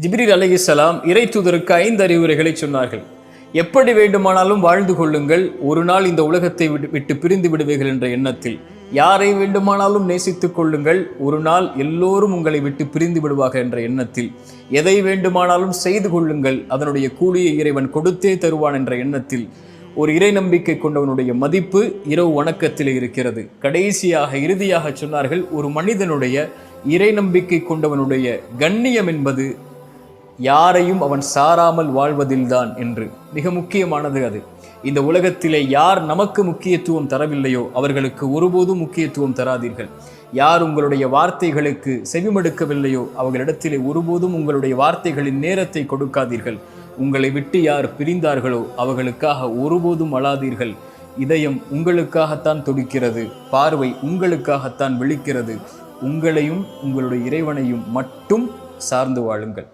ஜிப்ரீல் அலைஹிஸ்ஸலாம் இறை தூதருக்கு 5 அறிவுரைகளை சொன்னார்கள். எப்படி வேண்டுமானாலும் வாழ்ந்து கொள்ளுங்கள், ஒரு நாள் இந்த உலகத்தை விட்டு பிரிந்து விடுவீர்கள் என்ற எண்ணத்தில். யாரை வேண்டுமானாலும் நேசித்துக் கொள்ளுங்கள், ஒரு நாள் எல்லோரும் உங்களை விட்டு பிரிந்து விடுவார்கள் என்ற எண்ணத்தில். எதை வேண்டுமானாலும் செய்து கொள்ளுங்கள், அதனுடைய கூலியை இறைவன் கொடுத்தே தருவான் என்ற எண்ணத்தில். ஒரு இறை நம்பிக்கை கொண்டவனுடைய மதிப்பு இரவு வணக்கத்தில் இருக்கிறது. கடைசியாக இறுதியாக சொன்னார்கள், ஒரு மனிதனுடைய இறை நம்பிக்கை கொண்டவனுடைய கண்ணியம் என்பது யாரையும் அவன் சாராமல் வாழ்வதில்தான் என்று. மிக முக்கியமானது அது. இந்த உலகத்திலே யார் நமக்கு முக்கியத்துவம் தரவில்லையோ அவர்களுக்கு ஒருபோதும் முக்கியத்துவம் தராதீர்கள். யார் உங்களுடைய வார்த்தைகளுக்கு செவிமடுக்கவில்லையோ அவர்களிடத்திலே ஒருபோதும் உங்களுடைய வார்த்தைகளின் நேரத்தை கொடுக்காதீர்கள். உங்களை விட்டு யார் பிரிந்தார்களோ அவர்களுக்காக ஒருபோதும் அழாதீர்கள். இதயம் உங்களுக்காகத்தான் துடிக்கிறது, பார்வை உங்களுக்காகத்தான் விழிக்கிறது. உங்களையும் உங்களுடைய இறைவனையும் மட்டும் சார்ந்து வாழுங்கள்.